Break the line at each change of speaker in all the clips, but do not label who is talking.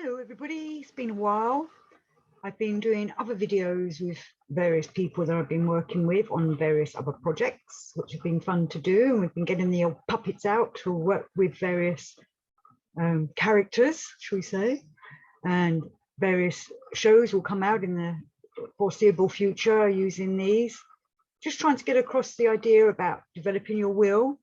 Hello everybody, it's been a while. I've been doing other videos with various people that I've been working with on various other projects, which have been fun to do. And we've been getting the old puppets out to work with various characters, shall we say, and various shows will come out in the foreseeable future using these. Just trying to get across the idea about developing your will,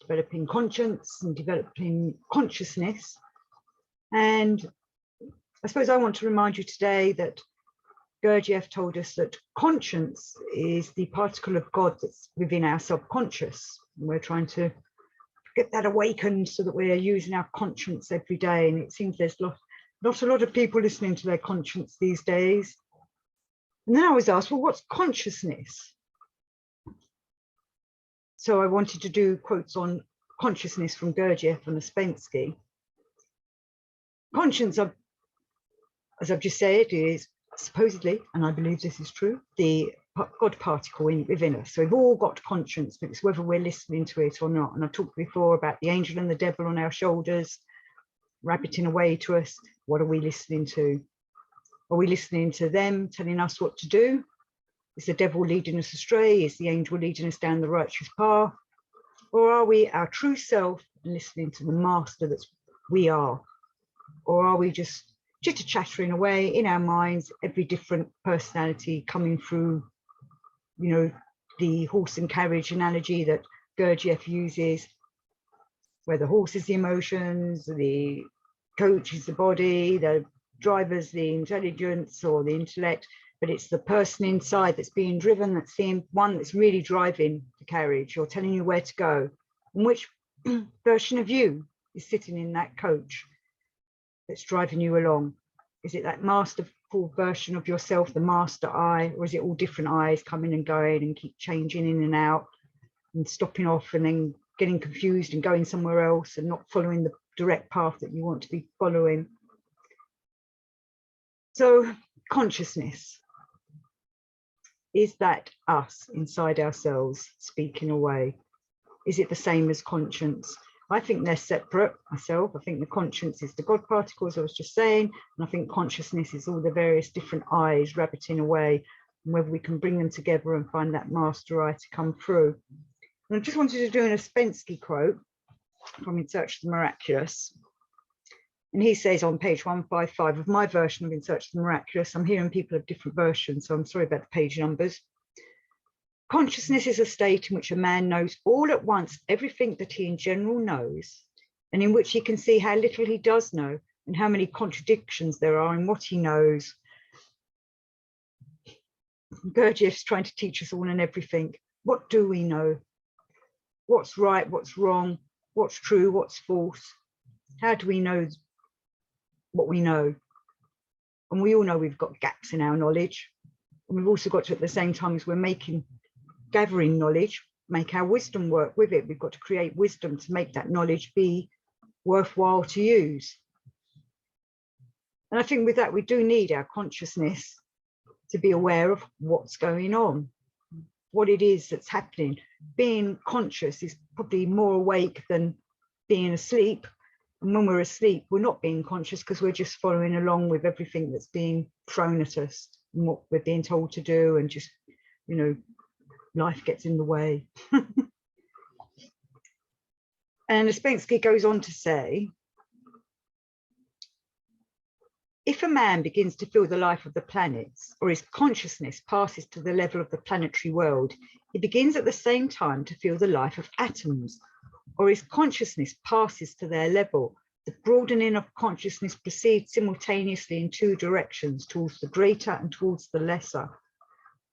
developing conscience and developing consciousness. And I suppose I want to remind you today that Gurdjieff told us that conscience is the particle of God that's within our subconscious. And we're trying to get that awakened so that we're using our conscience every day. And it seems there's not a lot of people listening to their conscience these days. And then I was asked, well, what's consciousness? So I wanted to do quotes on consciousness from Gurdjieff and Ouspensky. Conscience, as I've just said, is supposedly, and I believe this is true, the God particle within us. So we've all got conscience, but it's whether we're listening to it or not. And I've talked before about the angel and the devil on our shoulders, rabbiting away to us. What are we listening to? Are we listening to them telling us what to do? Is the devil leading us astray? Is the angel leading us down the righteous path? Or are we our true self and listening to the master that's we are? Or are we just chitter-chattering away in our minds, every different personality coming through, you know, the horse and carriage analogy that Gurdjieff uses, where the horse is the emotions, the coach is the body, the driver's the intelligence or the intellect, but it's the person inside that's being driven, that's the one that's really driving the carriage or telling you where to go. And which version of you is sitting in that coach that's driving you along? Is it that masterful version of yourself, the master I, or is it all different eyes coming and going and keep changing in and out and stopping off and then getting confused and going somewhere else and not following the direct path that you want to be following? So consciousness, is that us inside ourselves speaking away? Is it the same as conscience? I think they're separate myself. I think the conscience is the God particle, as I was just saying, and I think consciousness is all the various different eyes rabbiting away, and whether we can bring them together and find that master eye to come through. And I just wanted to do an Ouspensky quote from In Search of the Miraculous. And he says on page 155 of my version of In Search of the Miraculous, I'm hearing people have different versions, so I'm sorry about the page numbers. Consciousness is a state in which a man knows all at once everything that he in general knows, and in which he can see how little he does know and how many contradictions there are in what he knows. Gurdjieff's trying to teach us all and everything. What do we know? What's right, what's wrong, what's true, what's false? How do we know what we know? And we all know we've got gaps in our knowledge. And we've also got to, at the same time as we're gathering knowledge, make our wisdom work with it. We've got to create wisdom to make that knowledge be worthwhile to use. And I think with that, we do need our consciousness to be aware of what's going on, what it is that's happening. Being conscious is probably more awake than being asleep. And when we're asleep, we're not being conscious because we're just following along with everything that's being thrown at us and what we're being told to do, and just, you know, life gets in the way. And Ouspensky goes on to say, if a man begins to feel the life of the planets, or his consciousness passes to the level of the planetary world, he begins at the same time to feel the life of atoms, or his consciousness passes to their level. The broadening of consciousness proceeds simultaneously in two directions, towards the greater and towards the lesser.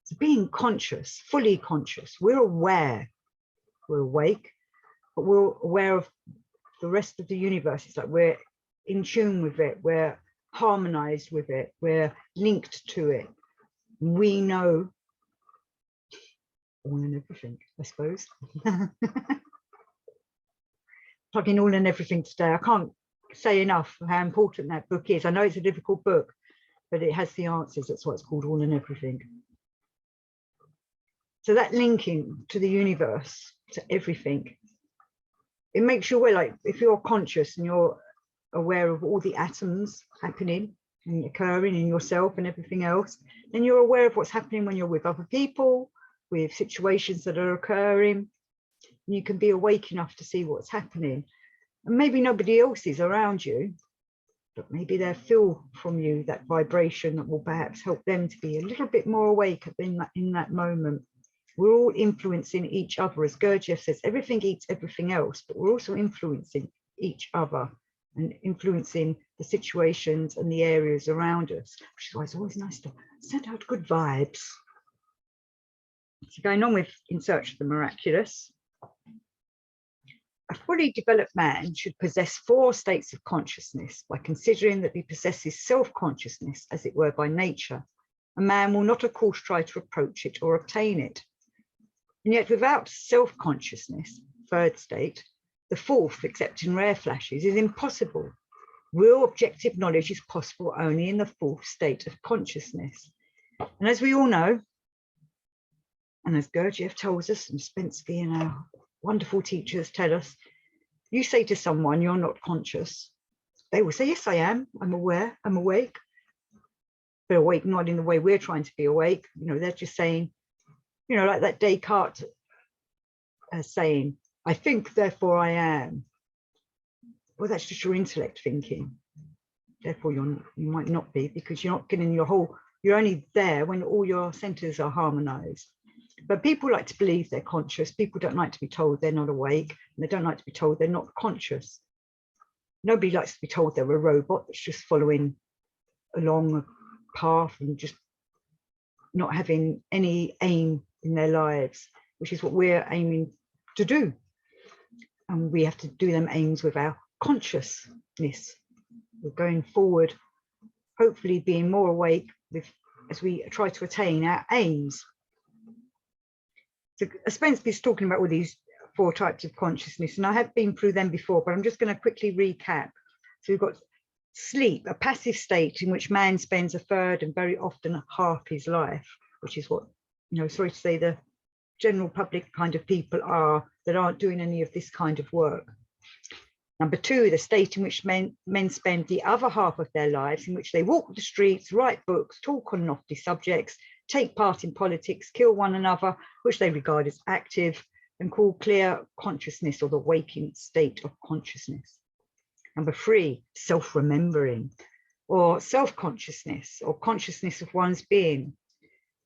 So being conscious, fully conscious, we're aware, we're awake, but we're aware of the rest of the universe. It's like we're in tune with it, we're harmonized with it, we're linked to it. We know all and everything, I suppose. Plugging all and everything today. I can't say enough how important that book is. I know it's a difficult book, but it has the answers. That's why it's called All and Everything. So that linking to the universe, to everything, it makes you aware. Like if you're conscious and you're aware of all the atoms happening and occurring in yourself and everything else, then you're aware of what's happening when you're with other people, with situations that are occurring. You can be awake enough to see what's happening. And maybe nobody else is around you, but maybe they'll feel from you that vibration that will perhaps help them to be a little bit more awake in that moment. We're all influencing each other. As Gurdjieff says, everything eats everything else, but we're also influencing each other and influencing the situations and the areas around us, which is why it's always nice to send out good vibes. So going on with In Search of the Miraculous, a fully developed man should possess 4 states of consciousness by considering that he possesses self-consciousness, as it were, by nature. A man will not, of course, try to approach it or obtain it. And yet without self-consciousness, 3rd state, the 4th, except in rare flashes, is impossible. Real objective knowledge is possible only in the 4th state of consciousness. And as we all know, and as Gurdjieff tells us, and Ouspensky and our wonderful teachers tell us, you say to someone you're not conscious, they will say, yes, I am, I'm aware, I'm awake. But awake not in the way we're trying to be awake. You know, they're just saying, you know, like that Descartes saying, I think, therefore I am. Well, that's just your intellect thinking. Therefore, you might not be, because you're not getting you're only there when all your centers are harmonized. But people like to believe they're conscious. People don't like to be told they're not awake, and they don't like to be told they're not conscious. Nobody likes to be told they're a robot that's just following along a path and just not having any aim in their lives, which is what we're aiming to do. And we have to do them aims with our consciousness. We're going forward, hopefully being more awake as we try to attain our aims. So Ouspensky is talking about all these 4 types of consciousness, and I have been through them before, but I'm just going to quickly recap. So we've got sleep, a passive state in which man spends 1/3 and very often half his life, which is what, you know, sorry to say, the general public kind of people that aren't doing any of this kind of work. Number 2, the state in which men spend the other half of their lives, in which they walk the streets, write books, talk on lofty subjects, take part in politics, kill one another, which they regard as active, and call clear consciousness, or the waking state of consciousness. Number 3, self-remembering, or self-consciousness, or consciousness of one's being.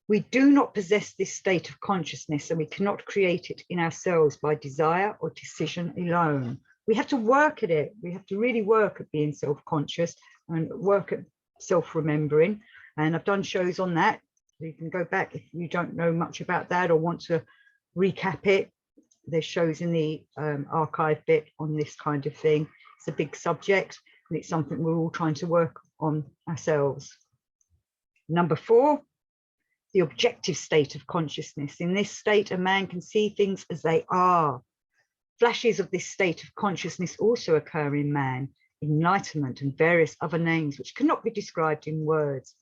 We do not possess this state of consciousness, and we cannot create it in ourselves by desire or decision alone. We have to work at it. We have to really work at being self-conscious and work at self-remembering. And I've done shows on that. So you can go back if you don't know much about that or want to recap it. There's shows in the archive bit on this kind of thing. It's a big subject, and it's something we're all trying to work on ourselves. Number 4, the objective state of consciousness. In this state, a man can see things as they are. Flashes of this state of consciousness also occur in man, enlightenment and various other names which cannot be described in words.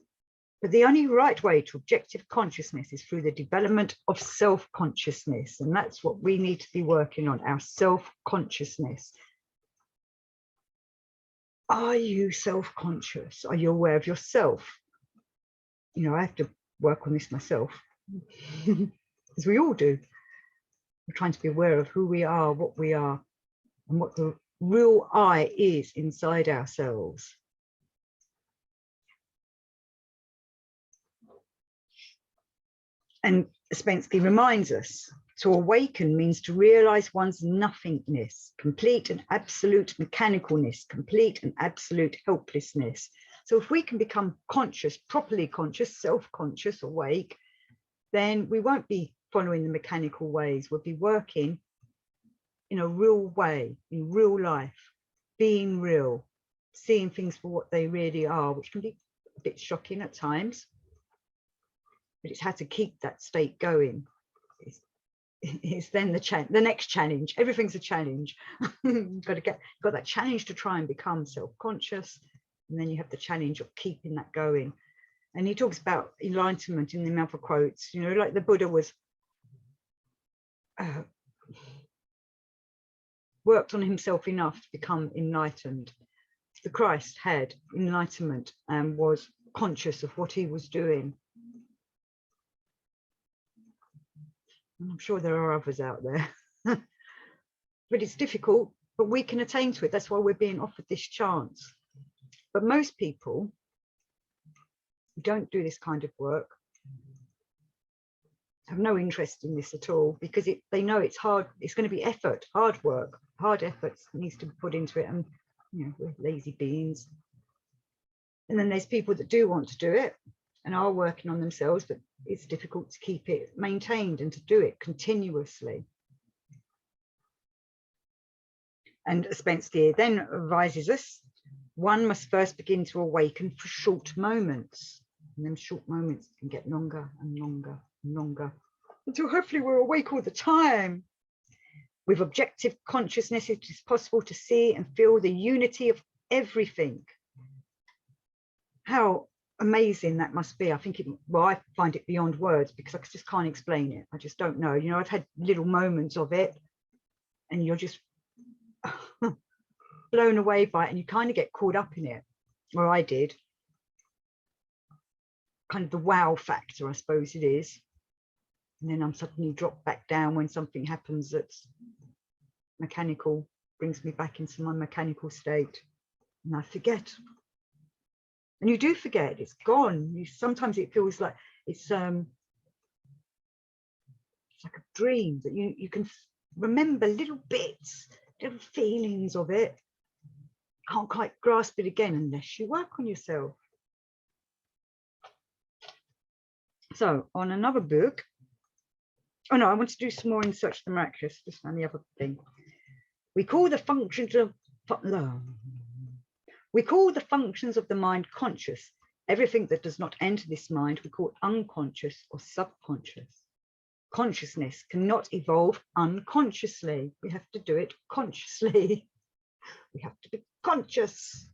But the only right way to objective consciousness is through the development of self-consciousness. And that's what we need to be working on, our self-consciousness. Are you self-conscious? Are you aware of yourself? You know, I have to work on this myself, as we all do. We're trying to be aware of who we are, what we are, and what the real I is inside ourselves. And Ouspensky reminds us, to awaken means to realize one's nothingness, complete and absolute mechanicalness, complete and absolute helplessness. So if we can become conscious, properly conscious, self-conscious, awake, then we won't be following the mechanical ways. We'll be working in a real way, in real life, being real, seeing things for what they really are, which can be a bit shocking at times. But it's how to keep that state going. It's then the next challenge. Everything's a challenge. You've got that challenge to try and become self-conscious, and then you have the challenge of keeping that going. And he talks about enlightenment in the other quotes, you know, like the Buddha was worked on himself enough to become enlightened. the Christ had enlightenment and was conscious of what he was doing. And I'm sure there are others out there, but it's difficult, but we can attain to it. That's why we're being offered this chance. But most people who don't do this kind of work have no interest in this at all, because they know it's hard. It's going to be effort, hard work, hard efforts needs to be put into it, and you know, we're lazy beings. And then there's people that do want to do it and are working on themselves, but it's difficult to keep it maintained and to do it continuously. And Ouspensky then advises us, one must first begin to awaken for short moments, and then short moments can get longer and longer and longer, until hopefully we're awake all the time. With objective consciousness, it is possible to see and feel the unity of everything. How amazing that must be. I think well, I find it beyond words, because I just can't explain it. I just don't know. You know, I've had little moments of it, and you're just blown away by it, and you kind of get caught up in it, or I did. Kind of the wow factor, I suppose it is. And then I'm suddenly dropped back down when something happens that's mechanical, brings me back into my mechanical state, and I forget. And you do forget, it's gone. Sometimes it feels like it's like a dream, that you can remember little bits, little feelings of it. Can't quite grasp it again unless you work on yourself. So on another book, oh no, I want to do some more in Search of the Miraculous, just on the other thing. We call the functions of the mind conscious. Everything that does not enter this mind we call unconscious or subconscious. Consciousness cannot evolve unconsciously. We have to do it consciously. We have to be conscious.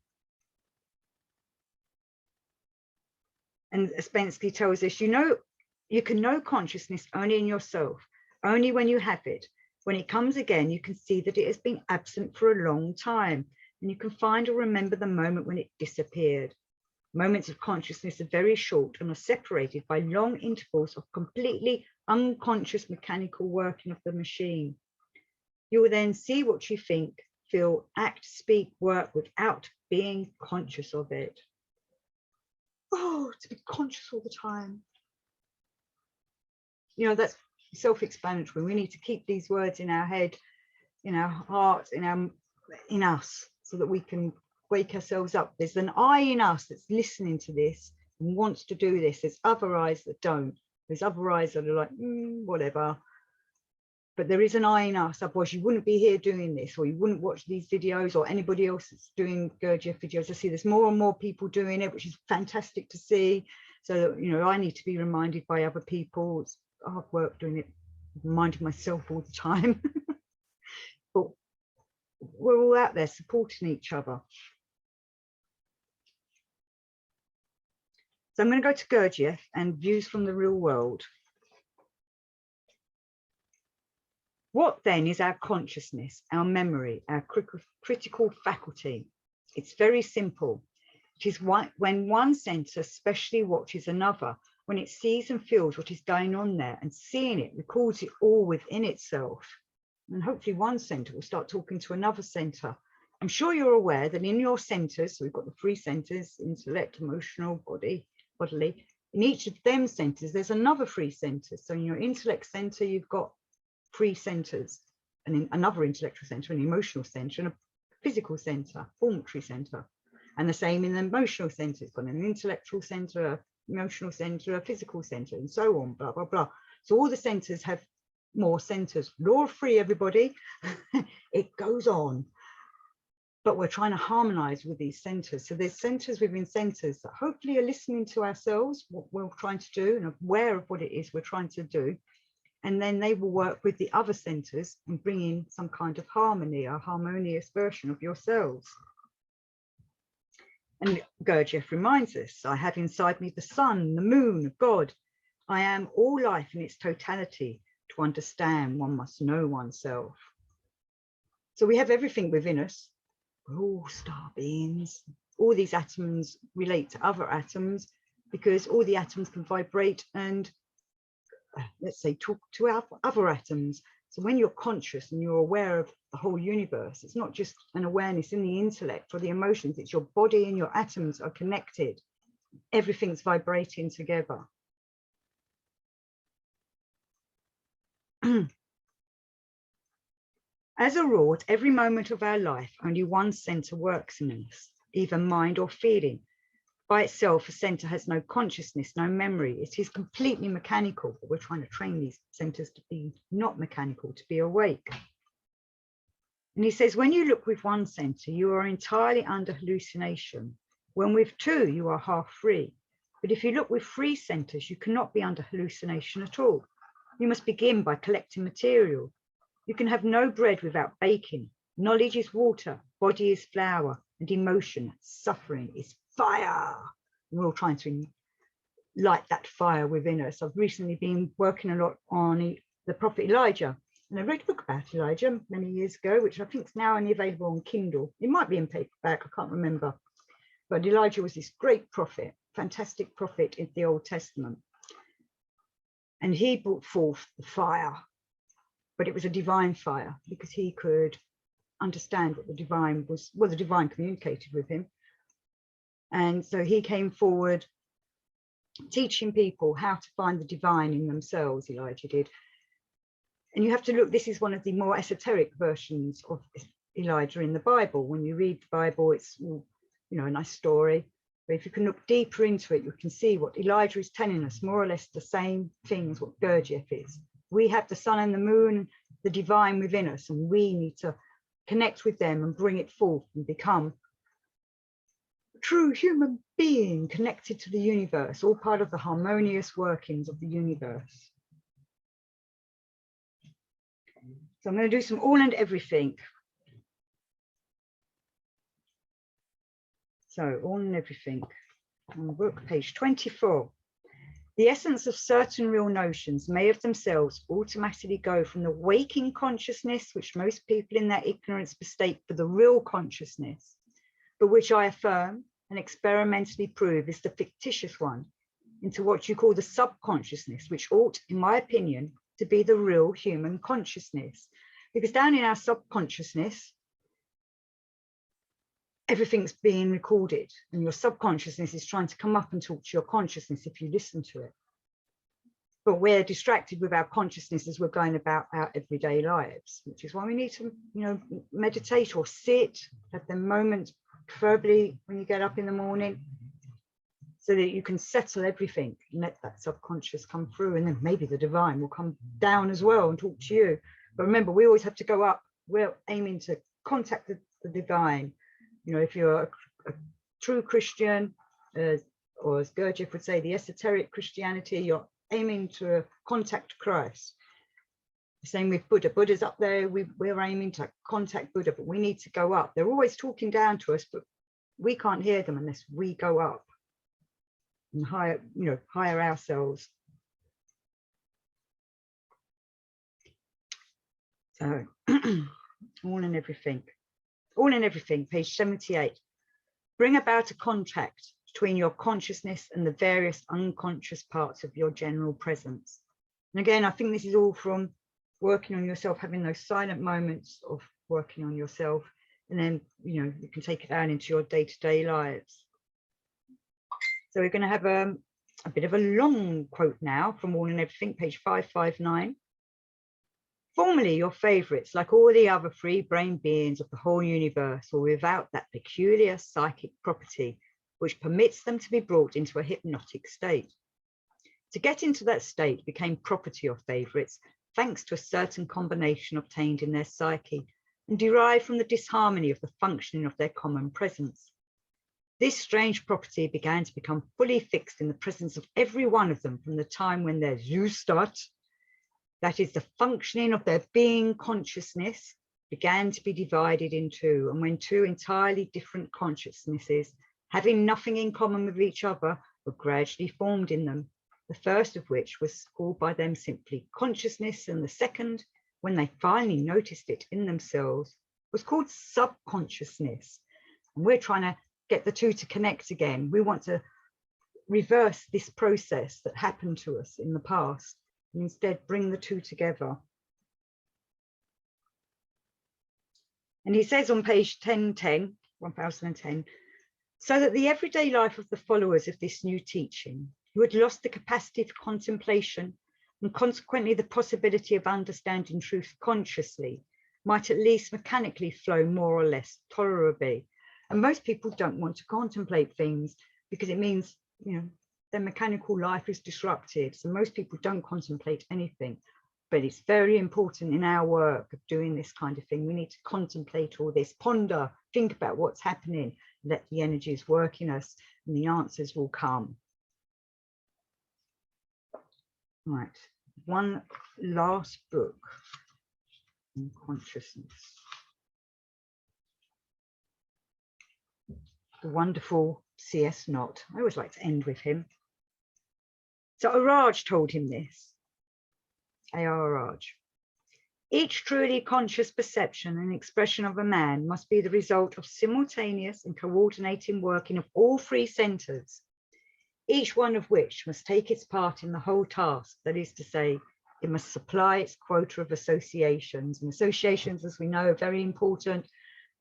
And Ouspensky tells us, you can know consciousness only in yourself, only when you have it. When it comes again, you can see that it has been absent for a long time, and you can find or remember the moment when it disappeared. Moments of consciousness are very short and are separated by long intervals of completely unconscious mechanical working of the machine. You will then see what you think, feel, act, speak, work without being conscious of it. Oh, to be conscious all the time. You know, that's self-explanatory. We need to keep these words in our head, in our heart, in us, so that we can wake ourselves up. There's an I in us that's listening to this and wants to do this. There's other eyes that don't. There's other eyes that are like, whatever. But there is an I in us, otherwise you wouldn't be here doing this, or you wouldn't watch these videos, or anybody else that's doing Gurdjieff videos. I see there's more and more people doing it, which is fantastic to see. So, you know, I need to be reminded by other people. It's hard work doing it, reminding myself all the time. But we're all out there supporting each other. So I'm going to go to Gurdjieff and Views from the Real World. What then is our consciousness, our memory, our critical faculty? It's very simple. It is when one centre specially watches another, when it sees and feels what is going on there, and seeing it records it all within itself. And hopefully one centre will start talking to another centre. I'm sure you're aware that in your centres, so we've got the three centres, intellect, emotional, bodily. In each of them centres, there's another three centres. So in your intellect centre, you've got three centres, and in another intellectual centre, an emotional centre, and a physical centre, formatory centre. And the same in the emotional centre. It's got an intellectual centre, an emotional centre, a physical centre, and so on, blah, blah, blah. So all the centres have more centres. Law of three, everybody. It goes on. But we're trying to harmonise with these centres. So there's centres within centres that hopefully are listening to ourselves, what we're trying to do, and aware of what it is we're trying to do. And then they will work with the other centres and bring in some kind of harmony, a harmonious version of yourselves. And Gurdjieff reminds us, I have inside me the sun, the moon, God. I am all life in its totality. To understand, one must know oneself. So we have everything within us. we're all star beings. All these atoms relate to other atoms because all the atoms can vibrate and, let's say, talk to our other atoms. So when you're conscious and you're aware of the whole universe, it's not just an awareness in the intellect or the emotions, it's your body and your atoms are connected. Everything's vibrating together. As a rule, at every moment of our life, only one center works in us, either mind or feeling. By itself, a center has no consciousness, no memory. It is completely mechanical, but we're trying to train these centers to be not mechanical, to be awake. And he says, when you look with one center, you are entirely under hallucination. When with two, you are half free. But if you look with three centers, you cannot be under hallucination at all. You must begin by collecting material. You can have no bread without baking. Knowledge is water, body is flour, and emotion, suffering, is fire. We're all trying to light that fire within us. I've recently been working a lot on the prophet Elijah, and I wrote a book about Elijah many years ago, which I think is now only available on Kindle. It might be in paperback, I can't remember. But Elijah was this great prophet, fantastic prophet in the Old Testament. And he brought forth the fire, but it was a divine fire because he could understand what the divine was, well, the divine communicated with him. And so he came forward teaching people how to find the divine in themselves, Elijah did. And you have to look, this is one of the more esoteric versions of Elijah in the Bible. When you read the Bible, it's, you know, a nice story. But if you can look deeper into it, you can see what Elijah is telling us, more or less the same thing as what Gurdjieff is. We have the sun and the moon, the divine within us, and we need to connect with them and bring it forth and become a true human being connected to the universe, all part of the harmonious workings of the universe. So I'm going to do some all and everything. So all and everything on the book, page 24. The essence of certain real notions may of themselves automatically go from the waking consciousness, which most people in their ignorance mistake for the real consciousness, but which I affirm and experimentally prove is the fictitious one, into what you call the subconsciousness, which ought, in my opinion, to be the real human consciousness. Because down in our subconsciousness, everything's being recorded, and your subconsciousness is trying to come up and talk to your consciousness if you listen to it. But we're distracted with our consciousness as we're going about our everyday lives, which is why we need to, you know, meditate or sit, have the moment, preferably when you get up in the morning, so that you can settle everything and let that subconscious come through, and then maybe the divine will come down as well and talk to you. But remember, we always have to go up. We're aiming to contact the divine. You know, if you're a true Christian, or as Gurdjieff would say, the esoteric Christianity, you're aiming to contact Christ. The same with Buddha. Buddha's up there, we're aiming to contact Buddha, but we need to go up. They're always talking down to us, but we can't hear them unless we go up and higher, you know, higher ourselves. So all and everything. All and everything, page 78. Bring about a contact between your consciousness and the various unconscious parts of your general presence. And again, I think this is all from working on yourself, having those silent moments of working on yourself, and then, you know, you can take it out into your day-to-day lives. So we're going to have a bit of a long quote now from All and Everything, page 559. Formerly, your favourites, like all the other free-brained beings of the whole universe, were without that peculiar psychic property which permits them to be brought into a hypnotic state. To get into that state became property of favourites, thanks to a certain combination obtained in their psyche and derived from the disharmony of the functioning of their common presence. This strange property began to become fully fixed in the presence of every one of them from the time when their Zustand, that is the functioning of their being consciousness, began to be divided in two, and when two entirely different consciousnesses, having nothing in common with each other, were gradually formed in them, the first of which was called by them simply consciousness, and the second, when they finally noticed it in themselves, was called subconsciousness. And we're trying to get the two to connect again. We want to reverse this process that happened to us in the past and instead bring the two together. And he says on page 1010, so that the everyday life of the followers of this new teaching, who had lost the capacity for contemplation and consequently the possibility of understanding truth consciously, might at least mechanically flow more or less tolerably. And most people don't want to contemplate things because it means, you know, their mechanical life is disrupted. So most people don't contemplate anything. But it's very important in our work of doing this kind of thing. We need to contemplate all this, ponder, think about what's happening, let the energies work in us, and the answers will come. Right, one last book in consciousness. The wonderful C.S. Knott. I always like to end with him. So Araj told him this. A.R. Araj. Each truly conscious perception and expression of a man must be the result of simultaneous and coordinating working of all three centers, each one of which must take its part in the whole task. That is to say, it must supply its quota of associations. And associations, as we know, are very important.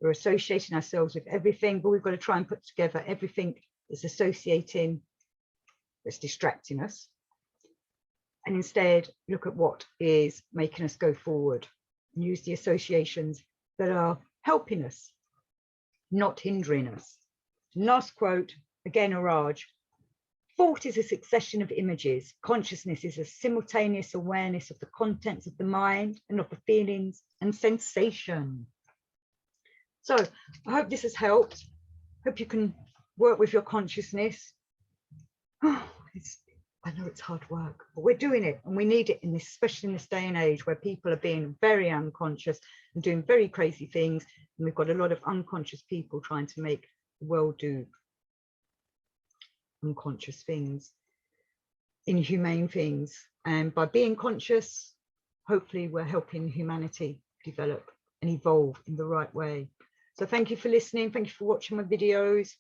We're associating ourselves with everything, but we've got to try and put together everything that's associating, that's distracting us. And instead look at what is making us go forward and use the associations that are helping us, not hindering us. Last quote, again, Araj. Thought is a succession of images. Consciousness is a simultaneous awareness of the contents of the mind and of the feelings and sensation. So I hope this has helped. Hope you can work with your consciousness. I know it's hard work, but we're doing it, and we need it in this, especially in this day and age where people are being very unconscious and doing very crazy things, and we've got a lot of unconscious people trying to make the world do unconscious things, inhumane things. And by being conscious, hopefully we're helping humanity develop and evolve in the right way. So thank you for listening. Thank you for watching my videos.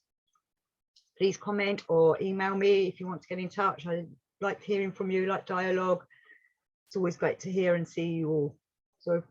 Please comment or email me if you want to get in touch. I like hearing from you, like dialogue. It's always great to hear and see you all. So